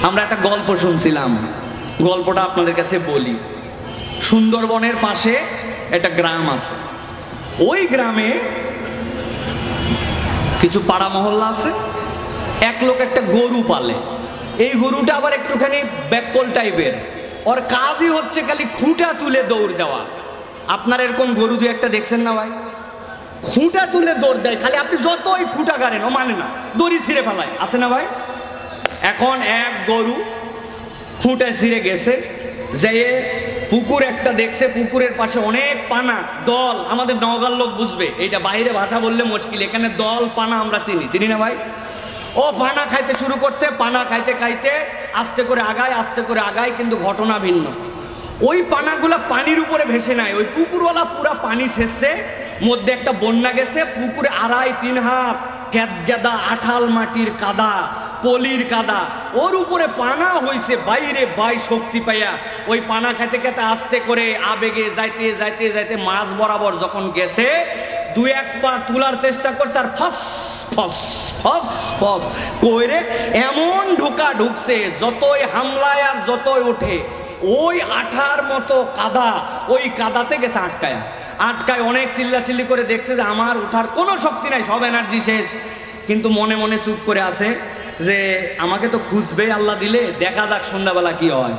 আমরা একটা গল্প শুনছিলাম, গল্পটা আপনাদের কাছে বলি। সুন্দরবনের পাশে একটা গ্রাম আছে, ওই গ্রামে কিছু পাড়া মহল্লা আছে। এক লোক একটা গরু পালে, এই গরুটা আবার একটুখানি ব্যাককল টাইপের, ওর কাজই হচ্ছে খালি খুঁটা তুলে দৌড় দেওয়া। আপনার এরকম গরু দু একটা দেখছেন না ভাই? খুঁটা তুলে দৌড় দেয়, খালি আপনি যতই খুঁটা গাড়েন ও মানে না, দড়ি ছিঁড়ে ফেলায়, আছে না ভাই? এখন এক গরু খুঁটে ছিঁড়ে গেছে, যেয়ে পুকুর একটা দেখছে, পুকুরের পাশে অনেক পানা দল। আমাদের নওগাঁর লোক বুঝবে, এইটা বাইরে ভাষা বললে মুশকিল, এখানে দল পানা আমরা চিনি না ভাই? ও পানা খাইতে শুরু করছে, পানা খাইতে খাইতে আস্তে করে আগায়, কিন্তু ঘটনা ভিন্ন। ওই পানাগুলা পানির উপরে ভেসে নাই, ওই পুকুরওয়ালা পুরা পানি শেষে, মধ্যে একটা বন্যা গেছে, পুকুরে 2.5-3 হাত ক্যাদগেদা আঠাল মাটির কাদা, পলির কাদা, ওর উপরে পানা হইছে বাইরে বাই শক্তি পাইয়া। ওই পানা খেতে খেতে আস্তে করে আবেগে যাইতে মাছ বরাবর যখন গেছে, 2-1 পা তোলার চেষ্টা করছে, আর ফস ফস ফস ফস কইরে এমন ঢুকছে, যতই হামলায় আর যতই ওঠে, ওই আঠার মতো কাদা, ওই কাদাতে গেছে আটকায়। অনেক চিল্লাচিল্লি করে দেখছে যে আমার ওঠার কোনো শক্তি নাই, সব এনার্জি শেষ। কিন্তু মনে মনে চুপ করে আছে যে আমাকে তো খুঁজবে আল্লাহ দিলে, দেখা যাক সন্ধ্যাবেলা কি হয়।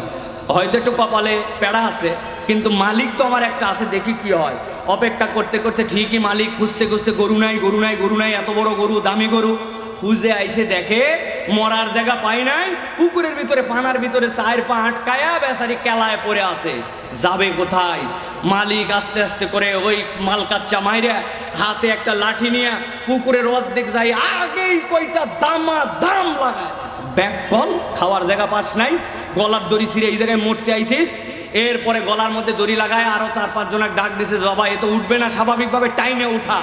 হয়তো একটু কপালে পেড়া আছে, কিন্তু মালিক তো আমার একটা আছে, দেখি কি হয়। অপেক্ষা করতে করতে ঠিকই মালিক খুঁজতে গরু নাই, এত বড় গরু, দামি গরু, খুঁজে আইসে দেখে মরার জায়গা পাই নাই, পুকুরের ভিতরে পানার ভিতরে 4 পা আটকায়া বেচারি কেলায় পড়ে আছে। যাবে কোথায়? মালিক আস্তে আস্তে করে ওই মালকাচ্চা মাইরা হাতে একটা লাঠি নিয়ে পুকুরের অর্ধেক যাই আগেই কয়টা দাম লাগায় ব্যাককল, খাওয়ার জায়গা পাস নাই, গলার দড়ি ছিঁড়ে এই জায়গায় মরতে আইছিস। এরপরে গলার মধ্যে দড়ি লাগায় আরো 4-5 জনের ডাক দিছে, বাবা এ তো উঠবে না, স্বাভাবিকভাবে টাইনে উঠা।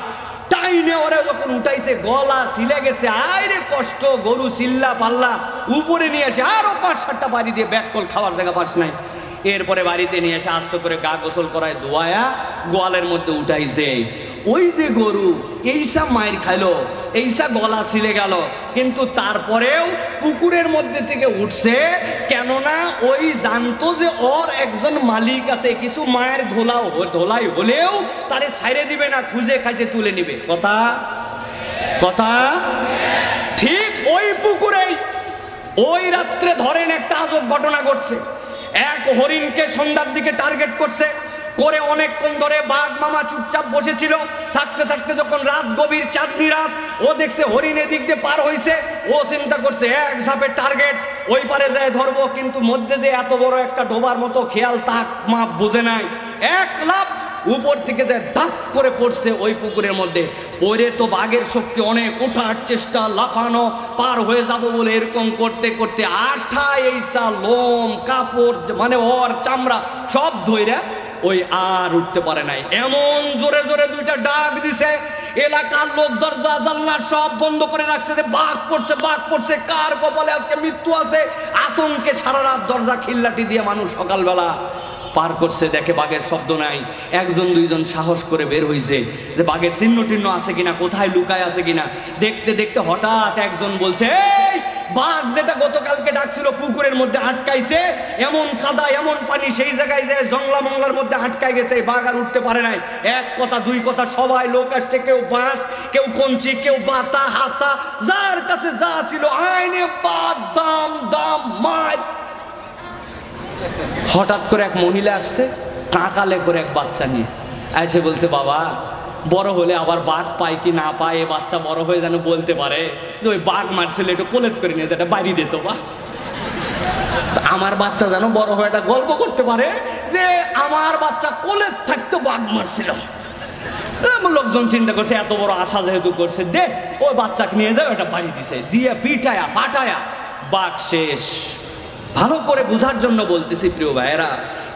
টাইনে ওরে যখন উঠাইছে, গলা ছিলে গেছে, আরে কষ্ট, গরু চিল্লা পাল্লা, উপরে নিয়ে এসে আরো 5-7টা বাড়ি দিয়ে ব্যাককল, খাওয়ার জায়গা পাস নাই। এরপরে বাড়িতে নিয়ে এসে আস্তে করে গা গোসল করায় ধোয়ায়া গোয়ালের মধ্যে উঠাইছে। ওই যে গরু এইসা মায়ের খাইলো, এইসা গলা ছিলে গেল, কিন্তু তারপরেও পুকুরের মধ্যে থেকে উঠছে, কেননা ওই জানতো যে ওর একজন মালিক আছে, কিছু মায়ের ধোলাই হলেও তারে ছাইরে দিবে না, খুঁজে খাইছে তুলে নিবে। কথা ঠিক। ওই পুকুরেই ওই রাত্রে ধরেন একটা আজব ঘটনা ঘটছে। এক হরিণকে সন্ধ্যার দিকে টার্গেট করছে, করে অনেকক্ষণ ধরে বাঘ মামা চুপচাপ বসেছিল। থাকতে যখন রাত গভীর, চাঁদনি রাত, ও দেখছে হরিণ এদিক দিয়ে পার হইছে, ও চিন্তা করছে এক ঝাপের টার্গেট, ওই পারে যায় ধরবো। কিন্তু মধ্যে যে এত বড় একটা ডোবার মতো খেয়াল তাক মাপ বুঝে নাই, এক লাফ উপর থেকে যায় ধাপ করে পড়ছে ওই পুকুরের মধ্যে। পরে তো বাঘের শক্তি অনেক, ওঠার চেষ্টা, লাফানো, পার হয়ে যাব বলে এরকম করতে করতে আঠা এইসা লোম কাপড় মানে ওর চামড়া সব ধইরা ওই আর উঠতে পারে নাই। এমন জোরে জোরে 2টা ডাক দিছে, এলাকার লোক দরজা জানলা সব বন্ধ করে রাখছে যে বাঘ পড়ছে, কার কপালে আজকে মৃত্যু আছে। আতঙ্কে সারা রাত দরজা খিল্লাটি দিয়ে মানুষ সকালবেলা পার করছে, দেখে বাঘের শব্দ নাই। 1-2জন সাহস করে বের হইছে যে বাঘের চিহ্ন টিহ্ন আছে কিনা, কোথায় লুকায় আছে কিনা। দেখতে হঠাৎ একজন বলছে, এই বাঘ যেটা গতকালকে ডাকছিল পুকুরের মধ্যে আটকাইছে, এমন কাদা এমন পানি, সেই জায়গায় যে জংলা মংলার মধ্যে আটকায় গেছে, বাঘ আর উঠতে পারে নাই। 1 কথা 2 কথা সবাই লোক আসছে, কেউ বাঁশ, কেউ কঞ্চি, কেউ বাতা হাতা, যার কাছে যা ছিল আইনে বাদ দাম মার। হঠাৎ করে এক মহিলা আসছে, কাঁকালে করে এক বাচ্চা নিয়ে এসে বলছে, বাবা বড় হলে আবার বাঘ পায় কি না পায়, এ বাচ্চা বড় হয়ে যেন বলতে পারে যে ওই বাঘ মারছিল, একটু কোলেট করে নিয়ে যেটা বাড়ি দিত, বা আমার বাচ্চা যেন বড় হয়ে একটা গল্প করতে পারে যে আমার বাচ্চা কোলেট থাকতো বাঘ মারছিল। লোকজন চিন্তা করছে, এত বড় আশা যেহেতু করছে, দেখ ওই বাচ্চাকে নিয়ে যাও, এটা বাড়ি দিছে, দিয়ে পিটায়া ফাটায়া বাঘ শেষ। ভালো করে বোঝার জন্য বলতেছি প্রিয় ভাইয়েরা,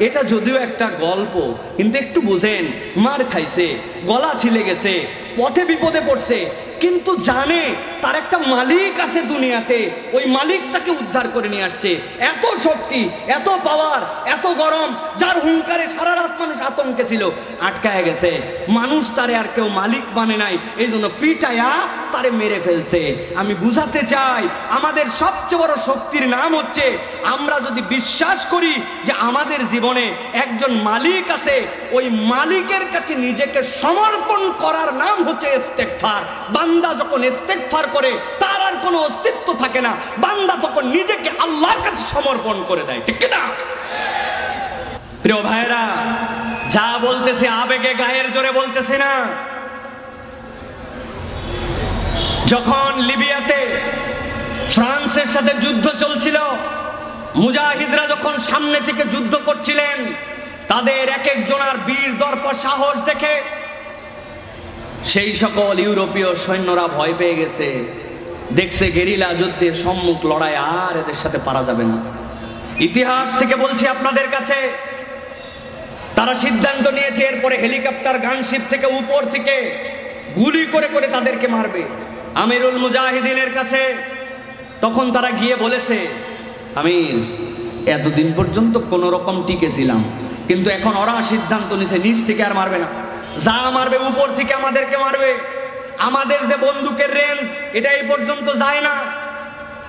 এটা যদিও একটা গল্প, কিন্তু একটু বুঝেন, মার খাইছে, গলা ছিলে গেছে, পথে বিপদে পড়ছে, কিন্তু জানে তার একটা মালিক আছে দুনিয়াতে, ওই মালিক তাকে উদ্ধার করে নিয়ে আসছে। এত শক্তি, এত পাওয়ার, এত গরম, যার হুঙ্কারে সারা রাত মানুষ আতঙ্কে ছিল, আটকায় গেছে। মানুষ তারে আর কেউ মালিক মানে নাই, এই জন্য পিটায়া তারে মেরে ফেলছে। আমি বুঝাতে চাই, আমাদের সবচেয়ে বড় শক্তির নাম হচ্ছে আমরা যদি বিশ্বাস করি যে আমাদের জীবনে একজন মালিক আছে, ওই মালিকের কাছে নিজেকে সমর্পণ করার নাম হচ্ছে ইস্তেগফার। বান্দা যখন ইস্তেগফার করে তার আর কোনো অস্তিত্ব থাকে না, বান্দা তখন নিজেকে আল্লাহর কাছে সমর্পণ করে দেয়, ঠিক না? প্রিয় ভাইরা, যা বলতেছে আবেগে গায়ের জোরে বলতেছে না। যখন লিবিয়াতে ফ্রান্সের সাথে যুদ্ধ চলছিল, মুজাহিদরা যখন সামনে থেকে যুদ্ধ করছিলেন, তাদের এক একজনের বীর দর্প সাহস দেখে সেই সকল ইউরোপীয় সৈন্যরা ভয় পেয়ে গেছে। দেখছে গেরিলা যুদ্ধের সম্মুখ লড়াই আর এদের সাথে পারা যাবে না। ইতিহাস থেকে বলছি আপনাদের কাছে, তারা সিদ্ধান্ত নিয়েছে এরপরে হেলিকপ্টার গানশিপ থেকে উপর থেকে গুলি করে করে তাদেরকে মারবে। আমিরুল মুজাহিদিনের কাছে তখন তারা গিয়ে বলেছে, আমির, এতদিন পর্যন্ত কোন রকম টিকেছিলাম, কিন্তু এখন ওরা সিদ্ধান্ত নিছে নিচ থেকে আর মারবে না, যা মারবে উপর থেকে আমাদেরকে মারবে। আমাদের যে বন্দুকের রেঞ্জ এটা এই পর্যন্ত যায় না।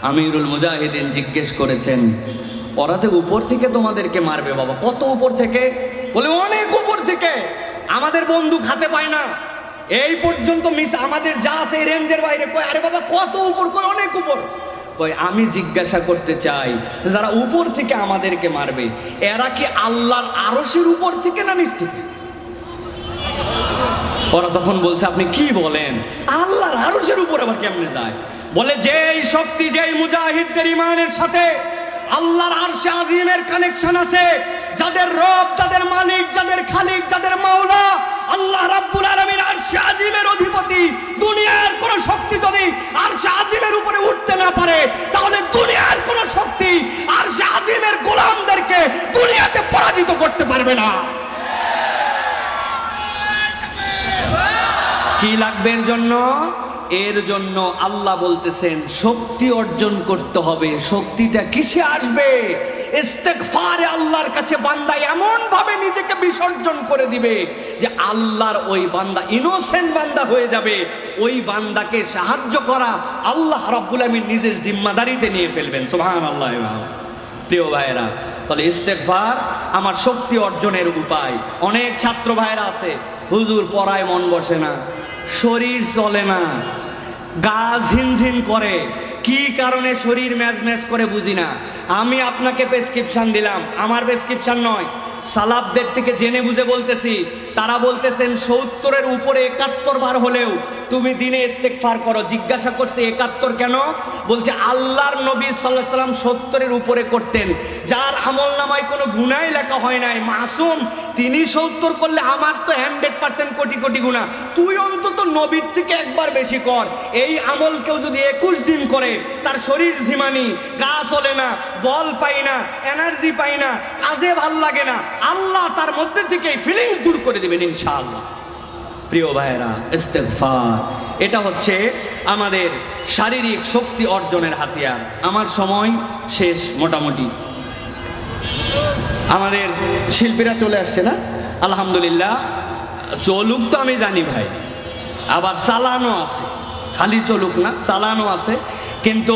আমিরুল মুজাহিদিন জিজ্ঞেস করেছেন, ওরা তো উপর থেকে তোমাদেরকে মারবে বাবা, কত উপর থেকে? বলে অনেক উপর থেকে, আমাদের বন্দুক হাতে পায় না, এই পর্যন্ত মিস আমাদের যা আছে রেঞ্জের বাইরে। কই আরে বাবা কত উপর? কই অনেক উপর। কই আমি জিজ্ঞাসা করতে চাই, যারা উপর থেকে আমাদেরকে মারবে এরা কি আল্লাহর আরশের উপর থেকে না নিচ থেকে? ওরা তখন বলছে, আপনি কি বলেন, আল্লাহর আরশের উপর আবার কেমনে যায়? বলে যেই শক্তি, যেই মুজাহিদদের ইমানের সাথে আল্লাহর আরশে আজিমের কানেকশন আছে, যাদের রব, যাদের মালিক, যাদের খালিক, যাদের মাওলা আল্লাহ রাব্বুল আলামিন আরশে আজিমের অধিপতি, দুনিয়ার কোন শক্তি যদি আরশে আজিমের উপরে উঠতে না পারে, তাহলে দুনিয়ার কোন শক্তি আরশে আজিমের গোলামদেরকে দুনিয়াতে পরাজিত করতে পারবে না। কি লাগবে এর জন্য? এর জন্য আল্লাহ বলতেছেন শক্তি অর্জন করতে হবে। শক্তিটা কিসে আসবে? ইস্তেগফারে আল্লাহর কাছে বান্দা এমন ভাবে নিজেকে বিসর্জন করে দিবে যে আল্লাহর ওই বান্দা ইনোসেন্ট বান্দা হয়ে যাবে। ওই বান্দাকে সাহায্য করা আল্লাহ রাব্বুল আমিন নিজের জিম্মাদারিতে নিয়ে ফেলবেন। সুবহানাল্লাহ। প্রিয় ভাইয়েরা, তাহলে ইস্তেগফার আমার শক্তি অর্জনের উপায়। অনেক ছাত্র ভাইয়েরা আছে, হুজুর পড়ায় মন বসে না, শরীর চলে না, গা ঝিনঝিন করে, কি কারণে শরীর ম্যাজ ম্যাজ করে বুঝি না। আমি আপনাকে প্রেসক্রিপশন দিলাম, আমার প্রেসক্রিপশন নয়, সালাফদের থেকে জেনে বুঝে বলতেছি। তারা বলতেছেন 70-এর উপরে 71 বার হলেও তুমি দিনে ইস্তেগফার করো। জিজ্ঞাসা করছে 71 কেন? বলছে আল্লাহর নবী সাল্লাল্লাহু আলাইহি ওয়াসাল্লাম 70-এর উপরে করতেন, যার আমলনামায় কোনো গুনাহ লেখা হয় নাই, মাসুম, তিনি 70 করলে আমার তো 100% কোটি কোটি গুনাহ। তুই অন্তত নবীর থেকে একবার বেশি কর। এই আমল কেউ যদি 21 দিন করে, তার শরীর ঝিমানি, গা চলে না, বল পাই না, এনার্জি পাই না, কাজে ভাল লাগে না, আল্লাহ তার মধ্যে থেকে ফিলিংস দূর করে দিবেন ইনশাআল্লাহ। প্রিয় ভাইয়েরা, ইস্তেগফার এটা হচ্ছে আমাদের শারীরিক শক্তি অর্জনের হাতিয়ার। আমার সময় শেষ মোটামুটি। আমাদের শিল্পীরা চলে আসছে না? আলহামদুলিল্লাহ। চলুক তো আমি জানি ভাই, আবার চালানো আছে, খালি চলুক না, চালানো আছে। কিন্তু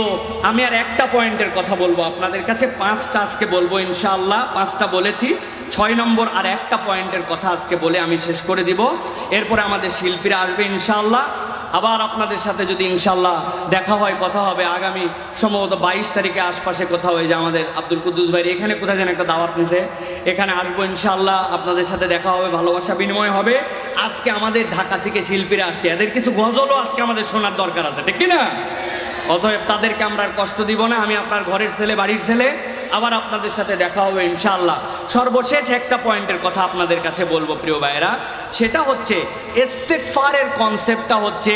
আমি আর একটা পয়েন্টের কথা বলবো আপনাদের কাছে, 5টা আজকে বলবো ইনশাআল্লাহ। 5টা বলেছি, 6 নম্বর আর একটা পয়েন্টের কথা আজকে বলে আমি শেষ করে দিব। এরপরে আমাদের শিল্পীরা আসবে ইনশাআল্লাহ। আবার আপনাদের সাথে যদি ইনশাআল্লাহ দেখা হয়, কথা হবে আগামী সম্ভবত 22 তারিখে আশপাশে কোথাও, যে আমাদের আব্দুল কুদ্দুস ভাই এখানে কোথায় যেন একটা দাওয়াত নিছে, এখানে আসবো ইনশাআল্লাহ। আপনাদের সাথে দেখা হবে, ভালোবাসা বিনিময় হবে। আজকে আমাদের ঢাকা থেকে শিল্পীরা আসছে, এদের কিছু গজলও আজকে আমাদের শোনার দরকার আছে, ঠিক কিনা? অতএব তাদেরকে আমরা আর কষ্ট দিব না। আমি আপনার ঘরের ছেলে, বাড়ির ছেলে। আবার আপনাদের সাথে দেখা হবে ইনশাআল্লাহ। সর্বশেষ একটা পয়েন্টের কথা আপনাদের কাছে বলবো প্রিয় ভাইয়েরা, সেটা হচ্ছে ইস্তেগফারের কনসেপ্টটা হচ্ছে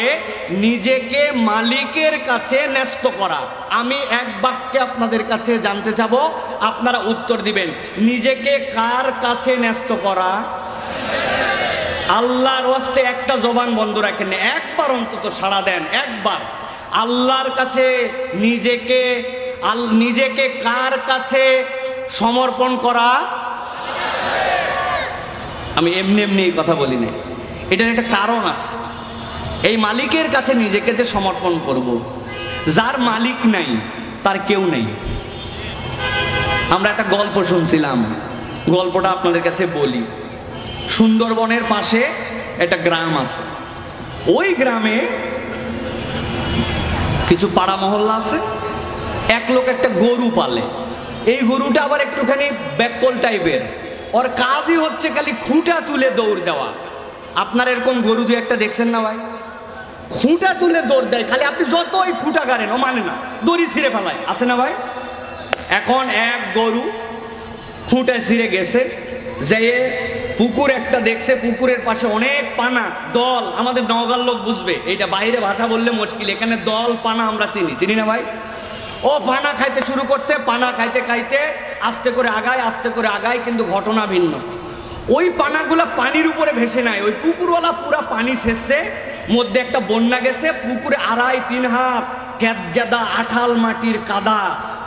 নিজেকে মালিকের কাছে ন্যস্ত করা। আমি এক বাক্যে আপনাদের কাছে জানতে চাবো, আপনারা উত্তর দিবেন। নিজেকে কার কাছে ন্যস্ত করা? আল্লাহর ওয়াস্তে একটা জবান বন্ধ রাখেন, একবার অন্তত সাড়া দেন, একবার আল্লাহর কাছে নিজেকে কার কাছে সমর্পণ করা। আমি এমনি এমনি এই কথা বলি না, এটার একটা কারণ আছে। এই মালিকের কাছে নিজেকে যে সমর্পণ করব, যার মালিক নাই তার কেউ নেই। আমরা একটা গল্প শুনছিলাম, গল্পটা আপনাদের কাছে বলি। সুন্দরবনের পাশে একটা গ্রাম আছে, ওই গ্রামে কিছু পাড়া মহল্লা আছে। এক লোক একটা গরু পালে, এই গরুটা আবার একটুখানি ব্যাককল টাইপের, ওর কাজই হচ্ছে খালি খুঁটা তুলে দৌড় দেওয়া। আপনার এরকম গরু দু একটা দেখছেন না ভাই? খুঁটা তুলে দৌড় দেয়, খালি আপনি যতই খুঁটা গাড়েন ও মানে না, দড়ি ছিঁড়ে ফেলায়, আছে না ভাই? এখন এক গরু খুঁটে ছিঁড়ে গেছে, যে পুকুর একটা দেখছে, পুকুরের পাশে অনেক পানা দল। আমাদের নওগাঁর লোক বুঝবে, এইটা বাইরে ভাষা বললে মুশকিল, এখানে দল পানা আমরা চিনি না ভাই? ও পানা খাইতে শুরু করছে, পানা খাইতে খাইতে আস্তে করে আগায়, কিন্তু ঘটনা ভিন্ন। ওই পানাগুলা পানির উপরে ভেসে নাই, ওই পুকুরওয়ালা পুরা পানি শেষে মধ্যে একটা বন্যা গেছে, পুকুরে 2.5-3 হাত গেদা আঠাল মাটির কাদা,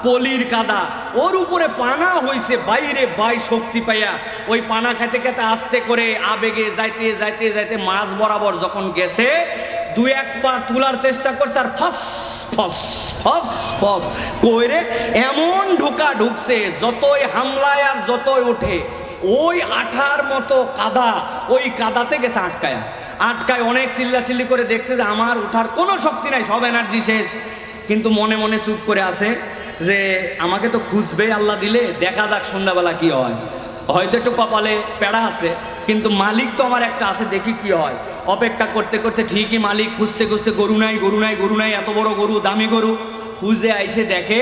পলির কাদা, ওর উপরে পানা হইছে বাইরে বাই শক্তি পাইয়া। ওই পানা খেতে খেতে আস্তে করে আবেগে যাইতে মাছ বরাবর যখন গেছে, 2-1 পা তোলার চেষ্টা করছে, আর ফস ফস ফস ফস কইরে এমন ঢুকছে, যতই হামলায় আর যতই ওঠে ওই আঠার মতো কাদা, ওই কাদাতে গেছে আটকায়। অনেক চিল্লাচিল্লি করে দেখছে যে আমার ওঠার কোনো শক্তি নাই, সব এনার্জি শেষ। কিন্তু মনে মনে চুপ করে আছে যে আমাকে তো খুঁজবে আল্লাহ দিলে, দেখা যাক সন্ধ্যাবেলা কি হয়। হয়তো একটু কপালে পেড়া আছে, কিন্তু মালিক তো আমার একটা আছে, দেখি কি হয়। অপেক্ষা করতে করতে ঠিকই মালিক খুঁজতে গরু নাই, এত বড় গরু, দামি গরু, খুঁজে আইসে দেখে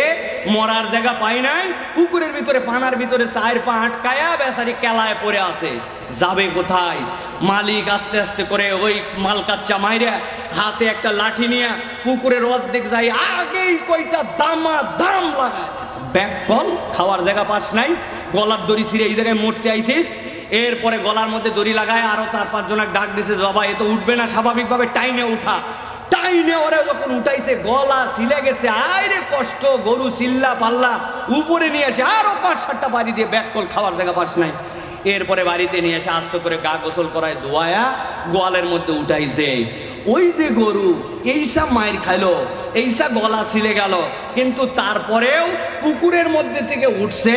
মরার জায়গা পাই নাই, পুকুরের ভিতরে পানার ভিতরে 4 পা আটকায়া বেচারি কেলায় পড়ে আছে। যাবে কোথায়? মালিক আস্তে আস্তে করে ওই মালকাচ্চা মাইরা হাতে একটা লাঠি নিয়ে পুকুরের অর্ধেক যাই, আগেই কয়টা দাম লাগায় ব্যাককল, খাওয়ার জায়গা পাস নাই, গলার দড়ি ছিঁড়ে এই জায়গায় মরতে আইছিস। এরপরে গলার মধ্যে দড়ি লাগায় আরো 4-5 জনের ডাক দিছে, বাবা এ তো উঠবে না, স্বাভাবিকভাবে টাইনে ওরা যখন উঠাইছে গলা ছিলে গেছে, আরে কষ্ট, গরু চিল্লা পাল্লা, উপরে নিয়ে এসে আরো 5-7টা বাড়ি দিয়ে ব্যাককল, খাওয়ার জায়গা পাস নাই। এরপরে বাড়িতে নিয়ে এসে আস্তে করে গা গোসল করায় ধোয়ায়া গোয়ালের মধ্যে উঠাইছে। ওই যে গরু এইসা মায়ের খাইলো, এইসা গলা ছিলে গেল, কিন্তু তারপরেও পুকুরের মধ্যে থেকে উঠছে,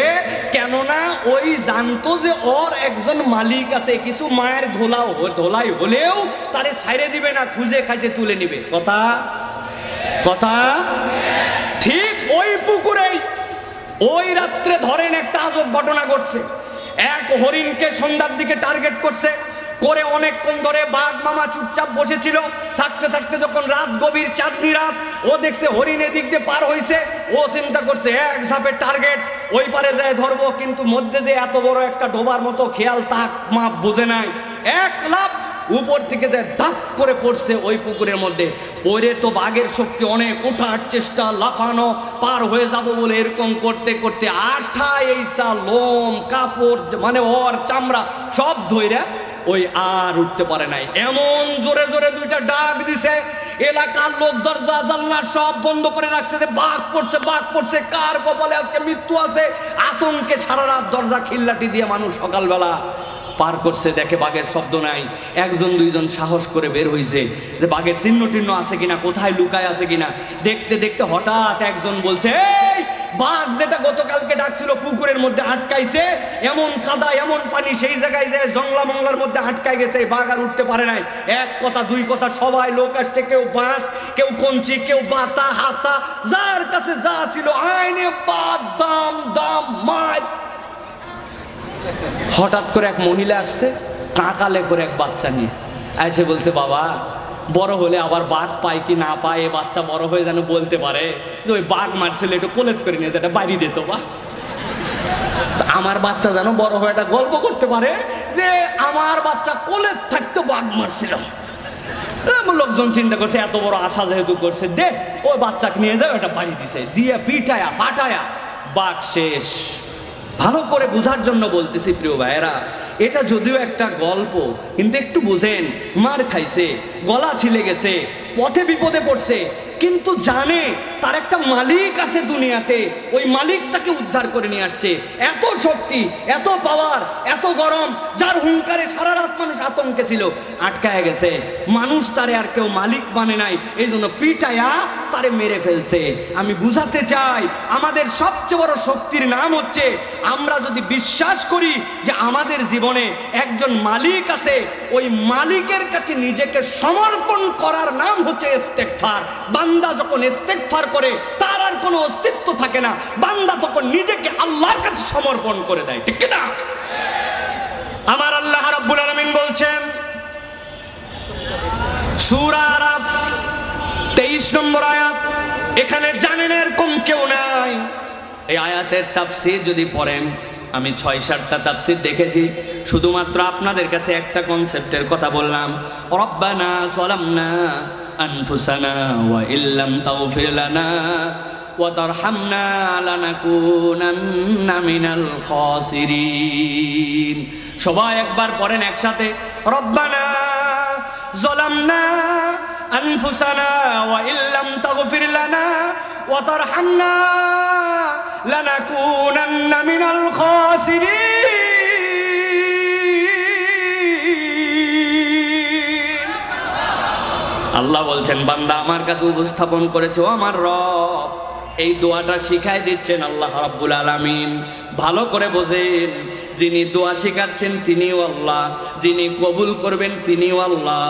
কেননা ওই জানতো যে ওর একজন মালিক আছে, কিছু মায়ের ধোলাই হলেও তারে ছাইরে দিবে না, খুঁজে খাইছে তুলে নিবে। কথা ঠিক। ওই পুকুরেই ওই রাত্রে ধরেন একটা আজব ঘটনা ঘটছে। এক হরিণকে সন্ধ্যার দিকে টার্গেট করছে, করে অনেকক্ষণ ধরে বাঘ মামা চুপচাপ বসেছিল। থাকতে থাকতে যখন রাত গভীর, চাঁদনি রাত, ও দেখছে হরিণ এদিক দিয়ে পার হয়েছে, ও চিন্তা করছে এক ঝাপের টার্গেট, ওই পারে যায় ধরবো। কিন্তু মধ্যে যে এত বড় একটা ডোবার মতো খেয়াল তাক মাপ বোঝে নাই, এক লাফ উপর থেকে যায় ধাপ করে পড়ছে ওই পুকুরের মধ্যে। পরে তো বাঘের শক্তি অনেক, ওঠার চেষ্টা, লাফানো, পার হয়ে যাব বলে এরকম করতে করতে আঠা এইসা লোম কাপড় মানে ওর চামড়া সব ধইরা ওই আর উঠতে পারে নাই। এমন জোরে জোরে 2টা ডাক দিছে, এলাকার লোক দরজা জানলা সব বন্ধ করে রাখছে যে বাঘ পড়ছে, কার কপালে আজকে মৃত্যু আছে। আতঙ্কে সারা রাত দরজা খিল্লাটি দিয়ে মানুষ সকালবেলা পার করছে, দেখে বাঘের শব্দ নাই। 1-2 সাহস করে বের হইছে যে বাঘের চিহ্ন টিহ্ন আছে কিনা, কোথায় লুকায় আছে কিনা। দেখতে দেখতে হঠাৎ একজন বলছে, এই বাঘ যেটা গতকালকে ডাকছিল পুকুরের মধ্যে আটকাইছে, এমন কাদা এমন পানি, সেই জায়গায় যে জংলা মংলার মধ্যে আটকাই গেছে, বাঘ আর উঠতে পারে নাই। 1 কথা 2 কথা সবাই লোক আসছে, কেউ বাঁশ, কেউ কঞ্চি, কেউ বাতা হাতা, যার কাছে যা ছিল আইনে বাদ দাম মাছ। হঠাৎ করে এক মহিলা আসছে, কাঁকালে করে এক বাচ্চা নিয়ে এসে বলছে, বাবা বড় হলে আবার বাঘ পায় কি না পায়, এ বাচ্চা বড় হয়ে যেন বলতে পারে যে ওই বাঘ মারছিল, একটু কোলেত করে নিয়ে যেটা বাড়ি দিত, বা আমার বাচ্চা যেন বড় হয়ে একটা গল্প করতে পারে যে আমার বাচ্চা কোলেত থাকতো বাঘ মারছিল। লোকজন চিন্তা করছে এত বড় আশা যেহেতু করছে, দে ওই বাচ্চাকে নিয়ে যাও, এটা বাড়ি দিছে, দিয়ে পিটায়া ফাটায়া বাঘ শেষ। ভালো করে বোঝার জন্য বলতেছি প্রিয় ভাইয়েরা, এটা যদিও একটা গল্প, কিন্তু একটু বুঝেন। মার খাইছে, গলা ছিলে গেছে, পথে বিপদে পড়ছে, কিন্তু জানে তার একটা মালিক আছে দুনিয়াতে, ওই মালিক তাকে উদ্ধার করে নিয়ে আসছে। এত শক্তি, এত পাওয়ার, এত গরম, যার হুঙ্কারে সারা রাত মানুষ আতঙ্কে ছিল, আটকায় গেছে। মানুষ তারে আর কেউ মালিক মানে নাই, এই জন্য পিটায়া তারে মেরে ফেলছে। আমি বুঝাতে চাই, আমাদের সবচেয়ে বড় শক্তির নাম হচ্ছে আমরা যদি বিশ্বাস করি যে আমাদের জীবনে একজন মালিক আছে, ওই মালিকের কাছে নিজেকে সমর্পণ করার নাম হচ্ছে ইস্তেগফার। বান্দা যখন ইস্তেগফার করে তার আর কোনো অস্তিত্ব থাকে না, বান্দা তখন নিজেকে আল্লাহর কাছে সমর্পণ করে দেয়, ঠিক না? আমার আল্লাহ রাব্বুল আলামিন বলছেন সূরা আরাফ 23 নম্বর আয়াত, এখানে জানেন এরকম কেউ নাই। এই আয়াতের তাফসীর যদি পড়েন, আমি 6-7টা তাফসীর দেখেছি, শুধুমাত্র আপনাদের কাছে একটা কনসেপ্টের কথা বললাম। রব্বানা যালামনা আনফুসানা ওয়া ইল্লাম তাগফির লানা ওয়া তারহামনা লানাকুনান্না মিনাল খাসিরিন। সবাই একবার পড়েন একসাথে, রব্বানা যালামনা আনফুসানা ওয়া ইল্লাম তাগফির লানা ওয়া তারহামনা লানাকুনান্না মিনাল খাসিরিন। আল্লাহ বলছেন, বান্দা আমার কাছে উপস্থাপন করেছো আমার রব। এই দোয়াটা শিখাই দিচ্ছেন আল্লাহ রাব্বুল আলামিন। ভালো করে বোঝেন, যিনি দোয়া শিখাচ্ছেন তিনিও আল্লাহ, যিনি কবুল করবেন তিনিও আল্লাহ,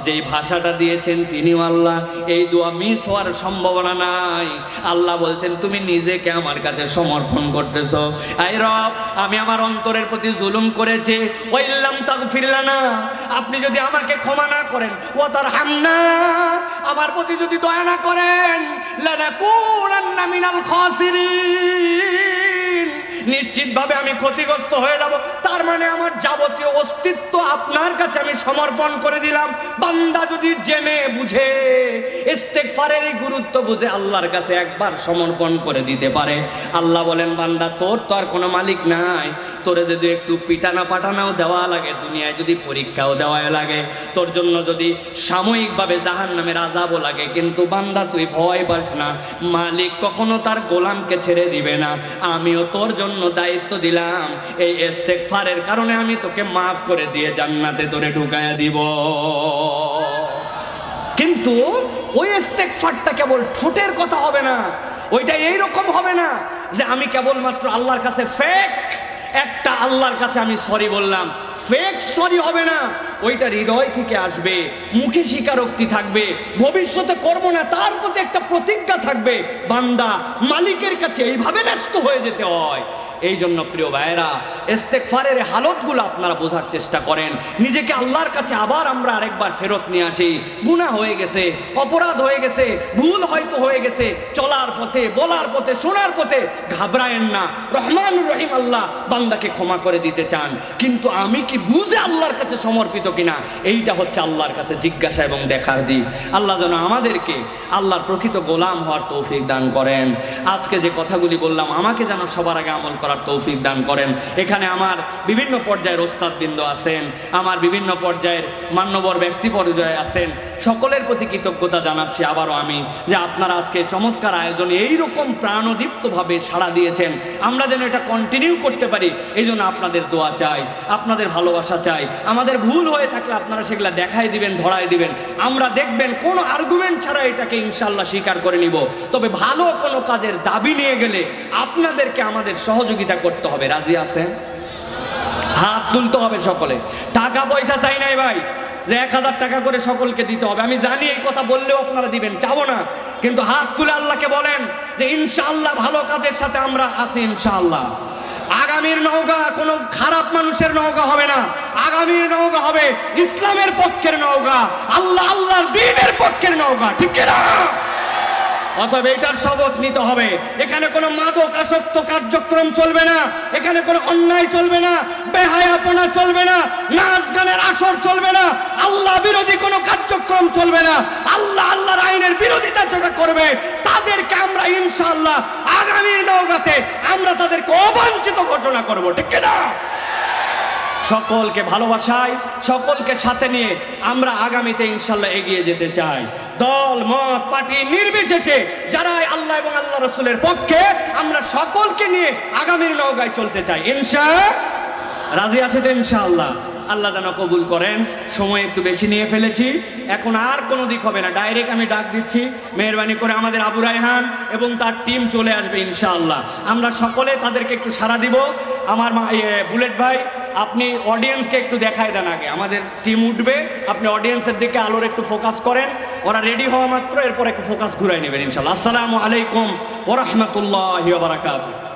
যেই ভাষাটা দিয়েছেন তিনিও আল্লাহ। এই দোয়া মিস হওয়ার সম্ভাবনা নাই। আল্লাহ বলছেন, তুমি নিজেকে আমার কাছে সমর্পণ করতেছো। আই রব, আমি আমার অন্তরের প্রতি জুলুম করেছি, ওয়া ইল্লাম তাগফির লানা, আপনি যদি আমাকে ক্ষমা না করেন, ওয়া তারহামনা, আমার প্রতি যদি দয়া না করেন, লানাকুনান্না মিনাল খাসিরিন, নিশ্চিতভাবে আমি ক্ষতিগ্রস্ত হয়ে যাব। তার মানে আমার যাবতীয় অস্তিত্ব আপনার কাছে আমি সমর্পণ করে দিলাম। বান্দা যদি জেনে বুঝে ইস্তেগফারের এই গুরুত্ব বুঝে আল্লাহর কাছে একবার সমর্পণ করে দিতে পারে, আল্লাহ বলেন, বান্দা তোর তো আর কোনো মালিক নাই, তোরে যদি একটু পিটানা পাটানাও দেওয়া লাগে, দুনিয়ায় যদি পরীক্ষাও দেওয়া লাগে, তোর জন্য যদি সাময়িকভাবে জাহান্নামের আযাবও লাগে, কিন্তু বান্দা তুই ভয় পাস না, মালিক কখনো তার গোলামকে ছেড়ে দিবে না। আমিও তোর জন্য দায়িত্ব দিলাম, এই ইস্তেগফারের কারণে আমি তোকে মাফ করে দিয়ে জান্নাতে তোরে ঢুকায়া দিব। কিন্তু ওই ইস্তেগফারটা কেবল ঠোঁটের কথা হবে না, ওইটা এইরকম হবে না যে আমি কেবলমাত্র আল্লাহর কাছে ফেক একটা আল্লাহর কাছে আমি সরি বললাম, ফেক সরি হবে না, ওইটা হৃদয় থেকে আসবে, মুখে স্বীকারোক্তি থাকবে, ভবিষ্যতে করব না তার প্রতি একটা প্রতিজ্ঞা থাকবে। বান্দা মালিকের কাছে এইভাবে ন্যস্ত হয়ে যেতে হয়। এই জন্য প্রিয় ভাইয়েরা, ইস্তেগফারের হালতগুলো আপনারা বোঝার চেষ্টা করেন, নিজেকে আল্লাহর কাছে আবার আমরা আরেকবার ফেরত নিয়ে আসি। গুনাহ হয়ে গেছে, অপরাধ হয়ে গেছে, ভুল হয়তো হয়ে গেছে, চলার পথে, বলার পথে, শোনার পথে, ঘাবড়ায়েন না। রহমানুর রহিম আল্লাহ বান্দাকে ক্ষমা করে দিতে চান, কিন্তু আমি কি বুঝে আল্লাহর কাছে সমর্পিত কিনা, এইটা হচ্ছে আল্লাহর কাছে জিজ্ঞাসা এবং দেখার দিক। আল্লাহ যেন আমাদেরকে আল্লাহর প্রকৃত গোলাম হওয়ার তৌফিক দান করেন। আজকে যে কথাগুলি বললাম, আমাকে যেন সবার আগে আমল করার তৌফিক দান করেন। এখানে আমার বিভিন্ন পর্যায়ের ওস্তাদবৃন্দ আছেন, আমার বিভিন্ন পর্যায়ের মান্যবর ব্যক্তি পর্যায়ে আছেন, সকলের প্রতি কৃতজ্ঞতা জানাচ্ছি আবারও আমি, যে আপনারা আজকে চমৎকার আয়োজনে এইরকম প্রাণদীপ্তভাবে সাড়া দিয়েছেন। আমরা যেন এটা কন্টিনিউ করতে পারি, এই জন্য আপনাদের দোয়া চাই, আপনাদের ভালোবাসা চাই। আমাদের ভুল হয়ে থাকলে আপনারা সেগুলা দেখাই দিবেন, ধরাই দিবেন, আমরা দেখবেন কোনো আর্গুমেন্ট ছাড়া এটাকে ইনশাল্লাহ স্বীকার করে নিব। তবে ভালো কোনো কাজের দাবি নিয়ে গেলে আপনাদেরকে আমাদের সহযোগিতা করতে হবে। রাজি আছেন? হাত তুলতে হবে সকলে। টাকা পয়সা চাই নাই ভাই যে 1000 টাকা করে সকলকে দিতে হবে, আমি জানি এই কথা বললেও আপনারা দিবেন, চাবো না, কিন্তু হাত তুলে আল্লাহকে বলেন যে ইনশাআল্লাহ ভালো কাজের সাথে আমরা আছি ইনশাআল্লাহ। আগামীর নৌকা কোনো খারাপ মানুষের নৌকা হবে না, আগামীর নৌকা হবে ইসলামের পক্ষের নৌকা, আল্লাহর দ্বীনের পক্ষের নৌকা, ঠিক না? অতএব এটার শপথ নিতে হবে। এখানে কোনো মাদক আসক্ত কার্যক্রম চলবে না, এখানে কোনো অন্যায় চলবে না, বেহায়াপনা চলবে না, নাচ গানের আসর চলবে না, আল্লাহ বিরোধী কোনো কার্যক্রম চলবে না। আল্লাহর আইনের বিরোধিতা যেটা করবে তার তাদেরকে আমরা ইনশাআল্লাহ আগামীর নওগাঁতে আমরা তাদেরকে অবাঞ্ছিত ঘোষণা করব, ঠিক না? সকলকে ভালোবাসায়, সকলকে সাথে নিয়ে আমরা আগামীতে ইনশাআল্লাহ এগিয়ে যেতে চাই। দল মত পার্টি নির্বিশেষে যারাই আল্লাহ এবং আল্লাহ রাসূলের পক্ষে, আমরা সকলকে নিয়ে আগামীর নওগাঁয় চলতে চাই। রাজি আছে তো ইনশাআল্লাহ? আল্লাহ যেন কবুল করেন। সময় একটু বেশি নিয়ে ফেলেছি, এখন আর কোনো দিক হবে না, ডাইরেক্ট আমি ডাক দিচ্ছি। মেহরবানি করে আমাদের আবু রায়হান এবং তার টিম চলে আসবে ইনশাআল্লাহ। আমরা সকলে তাদেরকে একটু সাড়া দিব। আমার বুলেট ভাই, আপনি অডিয়েন্সকে একটু দেখায় দেন আগে, আমাদের টিম উঠবে, আপনি অডিয়েন্সের দিকে আলোর একটু ফোকাস করেন। ওরা রেডি হওয়া মাত্র এরপর একটু ফোকাস ঘুরাই নেবেন ইনশাআল্লাহ। আসসালামু আলাইকুম ওয়া রাহমাতুল্লাহি ওয়া বারাকাতুহু।